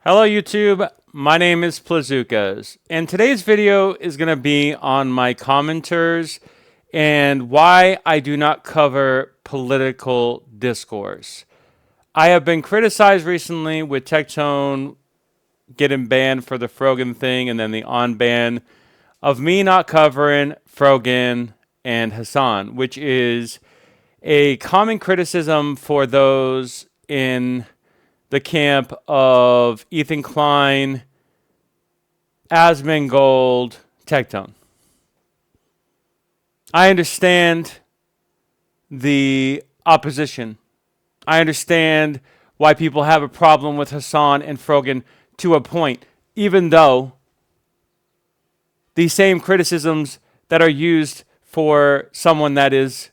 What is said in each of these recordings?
Hello YouTube, my name is Plazukas, and today's video is going to be on my commenters and why I do not cover political discourse. I have been criticized recently with Tectone getting banned for the Frogan thing and then the on-ban of me not covering Frogan and Hassan, which is a common criticism for those in the camp of Ethan Klein, Asmongold, Tectone. I understand the opposition. I understand why people have a problem with Hassan and Frogan to a point, even though these same criticisms that are used for someone that is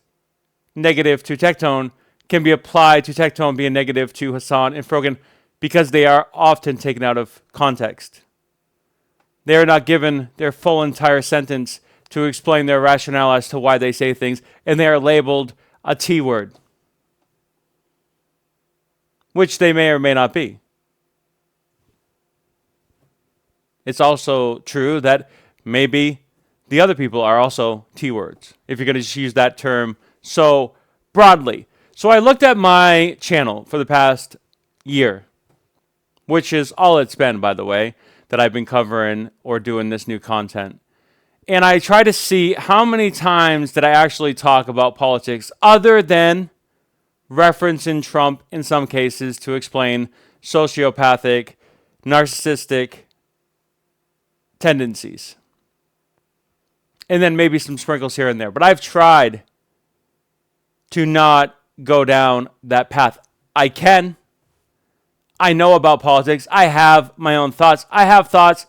negative to Tectone can be applied to Tectone being negative to Hassan and Frogan because they are often taken out of context. They are not given their full entire sentence to explain their rationale as to why they say things, and they are labeled a T word, which they may or may not be. It's also true that maybe the other people are also T words, if you're going to just use that term so broadly. So I looked at my channel for the past year, which is all it's been, by the way, that I've been covering or doing this new content. And I try to see how many times did I actually talk about politics other than referencing Trump in some cases to explain sociopathic, narcissistic tendencies. And then maybe some sprinkles here and there. But I've tried to not go down that path. I know about politics. I have my own thoughts. I have thoughts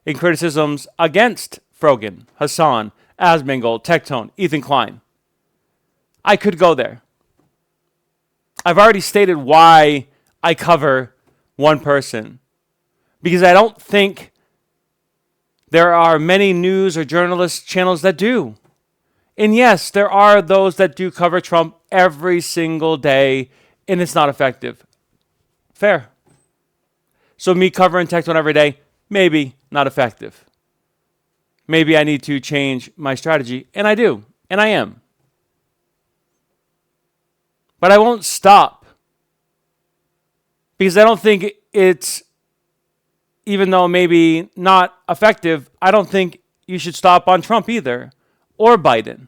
and criticisms against Frogan, Hassan, Asmongold, Tectone, Ethan Klein. I could go there. I've already stated why I cover one person. Because I don't think there are many news or journalist channels that do. And yes, there are those that do cover Trump every single day, and it's not effective. Fair. So me covering Tectone every day, maybe not effective. Maybe I need to change my strategy, and I do, and I am. But I won't stop, because I don't think it's, even though maybe not effective, I don't think you should stop on Trump either, or Biden.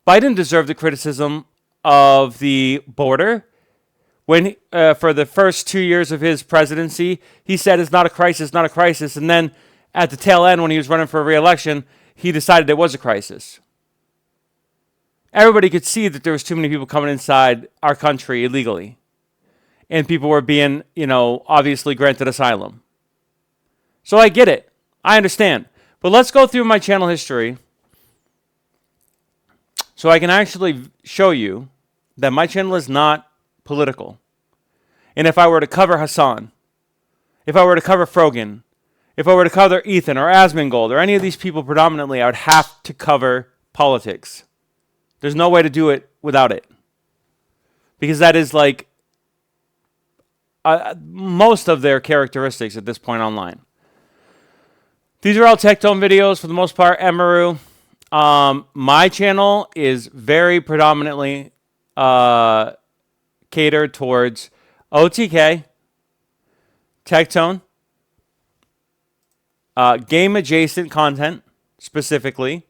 Biden deserved the criticism of the border. When for the first 2 years of his presidency, he said it's not a crisis, not a crisis. And then at the tail end, when he was running for re-election, he decided it was a crisis. Everybody could see that there was too many people coming inside our country illegally. And people were being, obviously granted asylum. So I get it. I understand. But let's go through my channel history so I can actually show you that my channel is not political. And if I were to cover Hassan, if I were to cover Frogan, if I were to cover Ethan or Asmongold or any of these people predominantly, I would have to cover politics. There's no way to do it without it. Because that is like most of their characteristics at this point online. These are all Tectone videos for the most part, Emaru. My channel is very predominantly catered towards OTK, Tectone, game adjacent content specifically.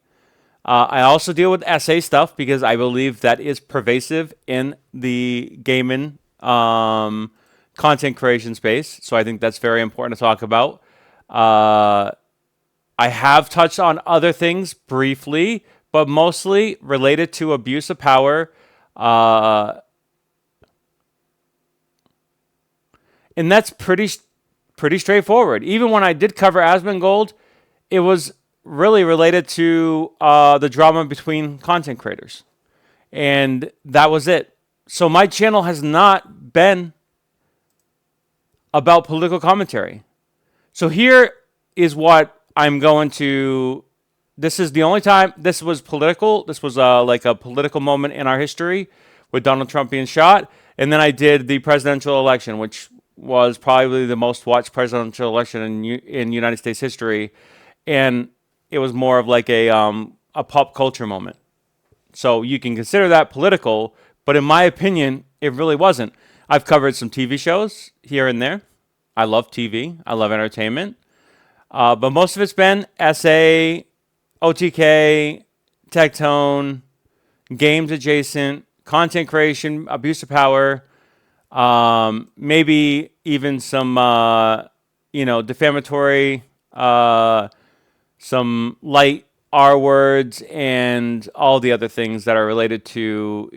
I also deal with essay stuff because I believe that is pervasive in the gaming content creation space. So I think that's very important to talk about. I have touched on other things briefly, but mostly related to abuse of power. And that's pretty straightforward. Even when I did cover Asmongold, it was really related to the drama between content creators. And that was it. So my channel has not been about political commentary. So here is what I'm going to... This is the only time this was political. This was like a political moment in our history with Donald Trump being shot. And then I did the presidential election, which was probably the most watched presidential election in United States history, and it was more of like a pop culture moment. So you can consider that political, but in my opinion, it really wasn't. I've covered some TV shows here and there. I love TV. I love entertainment. But most of it's been SA, OTK, Tectone, games adjacent, content creation, abuse of power, maybe even some, defamatory, some light R words, and all the other things that are related to,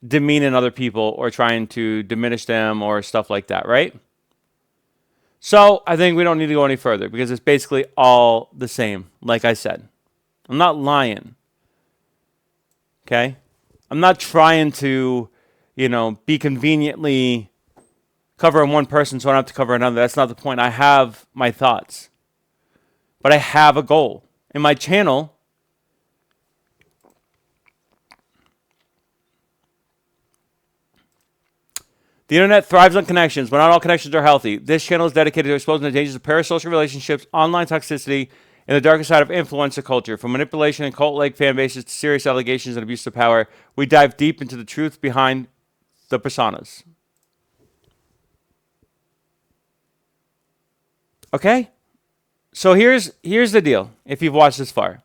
demeaning other people or trying to diminish them or stuff like that, right? So I think we don't need to go any further because it's basically all the same, like I said. I'm not lying. Okay? I'm not trying to, be conveniently covering one person so I don't have to cover another. That's not the point. I have my thoughts. But I have a goal. In my channel, the internet thrives on connections, but not all connections are healthy. This channel is dedicated to exposing the dangers of parasocial relationships, online toxicity, and the darker side of influencer culture. From manipulation and cult-like fan bases to serious allegations and abuse of power, we dive deep into the truth behind the personas. Okay? So here's the deal, if you've watched this far.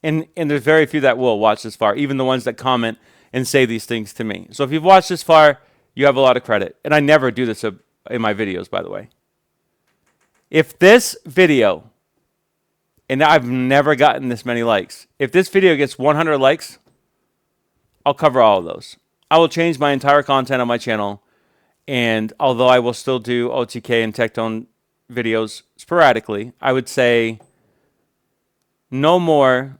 And there's very few that will watch this far, even the ones that comment and say these things to me. So if you've watched this far, you have a lot of credit. And I never do this in my videos, by the way. If this video, and I've never gotten this many likes, if this video gets 100 likes, I'll cover all of those. I will change my entire content on my channel. And although I will still do OTK and Tectone videos sporadically, I would say no more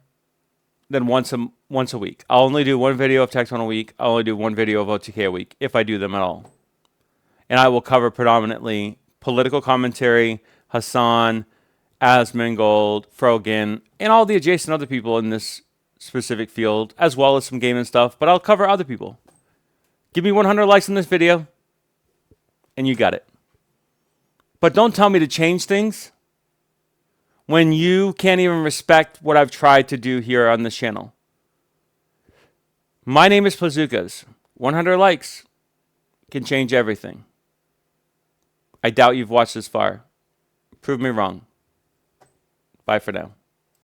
than once a week. I'll only do one video of Tectone a week. I'll only do one video of OTK a week, if I do them at all. And I will cover predominantly political commentary, Hassan, Asmongold, Frogan, and all the adjacent other people in this specific field, as well as some gaming stuff, but I'll cover other people. Give me 100 likes on this video, and you got it. But don't tell me to change things when you can't even respect what I've tried to do here on this channel. My name is Plazookas. 100 likes can change everything. I doubt you've watched this far. Prove me wrong. Bye for now.